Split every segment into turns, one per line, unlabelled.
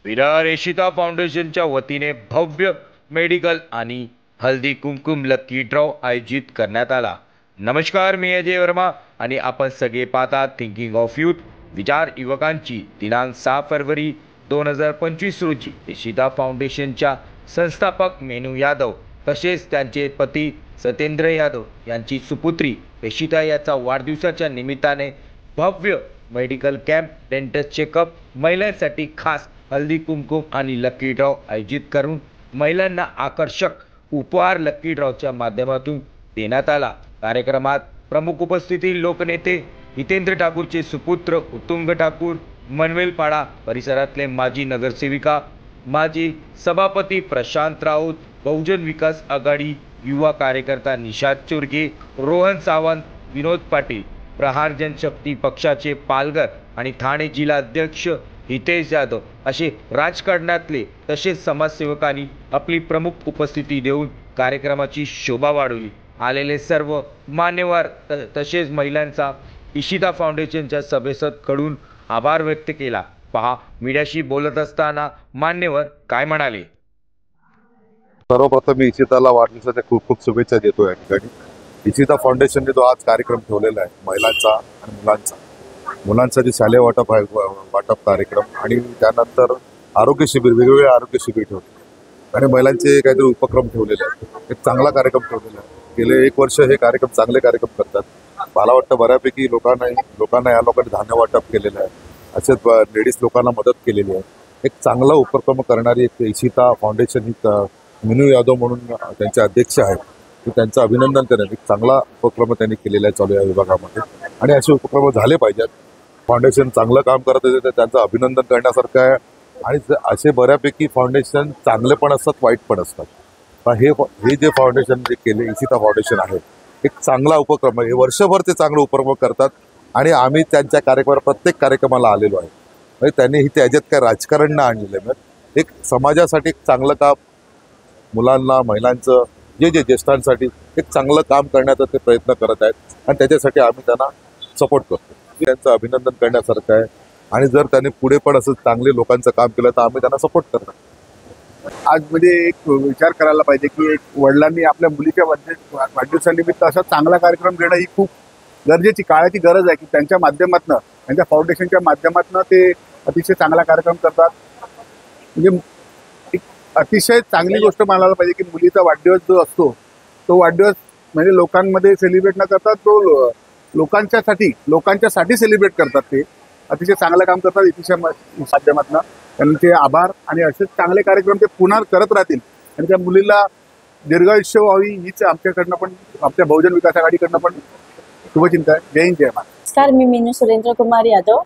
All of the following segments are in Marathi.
विरार येशिता फाउंडेशनच्या वतीने भव्य मेडिकल आणि हल्दी कुमकुम लकी ड्रॉ आयोजित करण्यात आला। नमस्कार, मी अजय वर्मा आणि आपण सगळे पाहता थिंकिंग ऑफ यूथ। विचार युवकांची दिनांक 6 फरवरी 2025 रोजी येशिता फाउंडेशनच्या संस्थापक मेनू यादव तसेच त्यांचे पती सत्येंद्र यादव यांची सुपुत्री येशिता याचा वाढदिवसाच्या निमित्ताने भव्य मेडिकल कॅम्प, डेंटल चेकअप, महिलांसाठी खास हल्दी कुमकुम आणि लकी ड्रॉ आयोजित करून महिलांना आकर्षक उपहार लकी ड्रॉच्या माध्यमातून देण्यात आला। कार्यक्रमात प्रमुख उपस्थिती लोकनेते हितेंद्र ठाकूरचे सुपुत्र उत्तुंग ठाकूर, मनवेलपाडा परिसरातले माजी नगरसेविका, माजी सभापती प्रशांत राऊत, बहुजन विकास आघाडी युवा कार्यकर्ता निषाद चुरगे, रोहन सावंत, विनोद पाटील, प्रहार जनशक्ती पक्षाचे पालघर आणि ठाणे जिल्हा अध्यक्ष हितेश यादव असे राजकारणातले तसेच समाजसेवकांनी आपली प्रमुख उपस्थिती देऊन कार्यक्रमाची शोभा वाढवली। आलेले सर्व मान्यवर तसेच महिलांचा येशिता फाउंडेशनच्या सभासदांकडून आभार व्यक्त केला। पहा मीडियाशी बोलत असताना मान्यवर काय म्हणाले।
सर्वप्रथम मी येशिताला वाढदिवसाच्या खूप खूप शुभेच्छा देतो। या ठिकाणी येशिता फाउंडेशनने जो आज कार्यक्रम ठेवलेला आहे महिलांचा आणि मुलांचा जे शालेय वाटप आहे, वाटप कार्यक्रम आणि त्यानंतर आरोग्य शिबिर, वेगवेगळे आरोग्य शिबिर ठेवले आणि महिलांचे काहीतरी उपक्रम ठेवलेले आहेत। एक चांगला कार्यक्रम ठेवलेला आहे। गेले 1 वर्ष हे कार्यक्रम चांगले कार्यक्रम करतात। मला वाटतं बऱ्यापैकी लोकांना या लोकांनी धान्य वाटप केलेलं आहे, असेच लेडीज लोकांना मदत केलेली आहे। एक चांगला उपक्रम करणारी एक येशिता फाउंडेशन ही मेनू यादव म्हणून त्यांचे अध्यक्ष आहेत, मी त्यांचं अभिनंदन करेन। एक चांगला उपक्रम त्यांनी केलेला आहे चालू या विभागामध्ये आणि असे उपक्रम झाले पाहिजेत। फाउंडेशन चांगलं काम करत असेल तर त्यांचं अभिनंदन करण्यासारखं आहे आणि असे बऱ्यापैकी फाउंडेशन चांगले पण असतात, वाईट पण असतात। पण हे जे फाउंडेशन जे केले येशिता फाउंडेशन आहे, एक चांगला उपक्रम आहे। वर्षभर ते चांगले उपक्रम करतात आणि आम्ही त्यांच्या प्रत्येक कार्यक्रमाला आलेलो आहे। म्हणजे त्यांनी ही त्याच्यात काय राजकारण न आणलेलं आहे, एक समाजासाठी एक चांगलं काम, मुलांना महिलांचं जे ज्येष्ठांसाठी एक चांगलं काम करण्याचा ते प्रयत्न करत आहेत आणि त्याच्यासाठी आम्ही त्यांना सपोर्ट करतो। त्यांचं अभिनंदन करण्यासारखं आहे आणि जर त्यांनी पुढे पण असं चांगले लोकांचं काम केलं तर आम्ही त्यांना सपोर्ट करणार।
आज म्हणजे एक विचार करायला पाहिजे की एक वडिलांनी आपल्या मुलीच्या वाढदिवसानिमित्त असा चांगला कार्यक्रम घेणं ही खूप गरजेची, काळाची गरज आहे की त्यांच्या माध्यमातून, त्यांच्या फाउंडेशनच्या माध्यमातून ते अतिशय चांगला कार्यक्रम करतात। म्हणजे एक अतिशय चांगली गोष्ट मानायला पाहिजे की मुलीचा वाढदिवस जो असतो तो वाढदिवस म्हणजे लोकांमध्ये सेलिब्रेट न करता तो लोकांच्यासाठी सेलिब्रेट करतात। ते अतिशय चांगलं काम करतात येशिता माध्यमातून। त्यांचे आभार आणि असेच चांगले कार्यक्रम ते पुन्हा करत राहतील आणि त्या मुलीला दीर्घायुष्य व्हावी हीच आमच्याकडनं पण, आपल्या बहुजन विकास आघाडीकडनं पण शुभचिंता आहे। जय हिंद, जय महाराष्ट्र।
नमस्कार, मी मीनू सुरेंद्र कुमार यादव।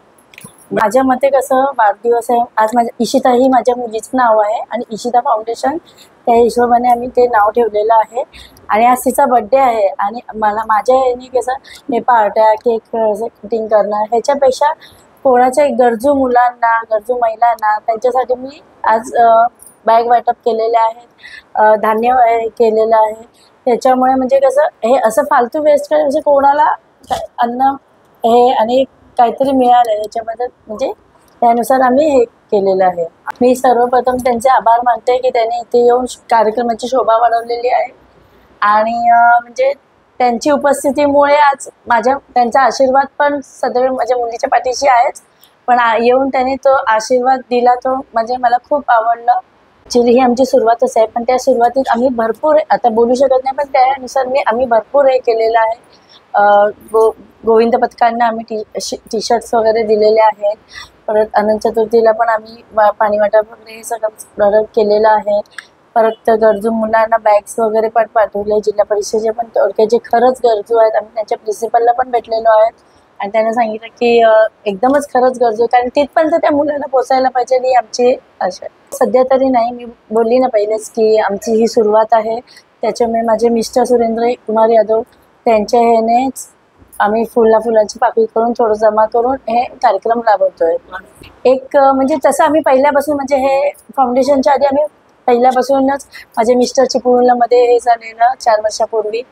माझ्या मते कसं वाढदिवस आहे आज, माझ्या येशिता ही माझ्या मुलीचं नाव आहे आणि येशिता फाउंडेशन त्या हिशोबाने आम्ही ते नाव ठेवलेलं आहे आणि आज तिचा बड्डे आहे आणि माझ्या याने कसं हे पार्ट्या, केक कटिंग करणं ह्याच्यापेक्षा कोणाच्या गरजू मुलांना, गरजू महिलांना त्यांच्यासाठी मी आज बॅग वाटप केलेले आहेत, धान्य केलेलं आहे। त्याच्यामुळे म्हणजे कसं हे असं फालतू वेस्ट करायचं म्हणजे कोणाला अन्न हे आणि काहीतरी मिळालं याच्याबद्दल म्हणजे त्यानुसार आम्ही हे केलेलं आहे। मी सर्वप्रथम त्यांचे आभार मानते की त्यांनी इथे येऊन कार्यक्रमाची शोभा वाढवलेली आहे आणि म्हणजे त्यांची उपस्थितीमुळे आज त्यांचा आशीर्वाद पण सदैव माझ्या मुलीच्या पाठीशी आहेच, पण येऊन त्यांनी तो आशीर्वाद दिला तो म्हणजे मला खूप आवडलं। ॲक्च्युली ही आमची सुरुवातच आहे, पण त्या सुरुवातीत आम्ही भरपूर आता बोलू शकत नाही, पण त्यानुसार आम्ही भरपूर हे केलेलं आहे। गोविंद पथकांना आम्ही टी शर्ट्स वगैरे दिलेले आहेत। परत अनंत चतुर्थीला पण आम्ही पाणी वाटप वगैरे हे सगळं प्रोडक्ट केलेलं आहे। परत गरजू मुलांना बॅग्स वगैरे पण पाठवले। जिल्हा परिषदेचे पण थोडक्यात जे खरंच गरजू आहेत आम्ही त्यांच्या प्रिन्सिपलला पण भेटलेलो आहेत आणि त्यांना सांगितलं की एकदमच खरंच गरजू, कारण तिथपर्यंत त्या मुलांना पोचायला पाहिजे ही आमची आशा आहे। सध्या तरी नाही, मी बोलली ना पहिलेच की आमची ही सुरुवात आहे, त्याच्यामुळे माझे मिस्टर सुरेंद्र कुमार यादव त्यांच्या ह्यानेच आम्ही फुलाची पाकळी करून थोडं जमा करून हे कार्यक्रम राबवतोय। एक म्हणजे तसं आम्ही पहिल्यापासून म्हणजे हे फाउंडेशनच्या आधी आम्ही पहिल्यापासूनच माझे मिस्टर चिपळूणमध्ये हे झालेलं 4 वर्षापूर्वी,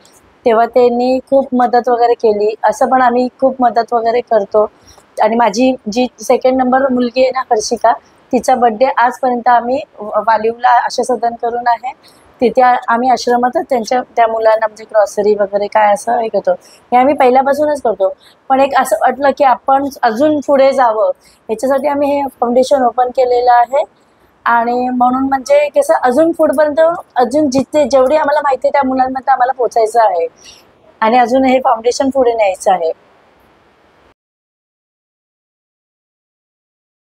तेव्हा त्यांनी खूप मदत वगैरे केली। असं पण आम्ही खूप मदत वगैरे करतो आणि माझी जी 2nd नंबर मुलगी आहे ना हर्षिका, तिचा बड्डे आजपर्यंत आम्ही वालीवला आशासदन करून आहे. तिथे आम्ही आश्रमातच त्या मुलांना म्हणजे ग्रॉसरी वगैरे काय असं हे करतो. हे आम्ही पहिल्यापासूनच करतो. पण एक असं वाटलं की आपण अजून पुढे जावं, ह्याच्यासाठी आम्ही हे फाउंडेशन ओपन केलेलं आहे. आणि म्हणून म्हणजे कसं अजून पुढपर्यंत अजून जेवढी आम्हाला माहिती आहे त्या मुलांपर्यंत आम्हाला पोचायचं आहे आणि अजून हे फाउंडेशन पुढे न्यायचं आहे.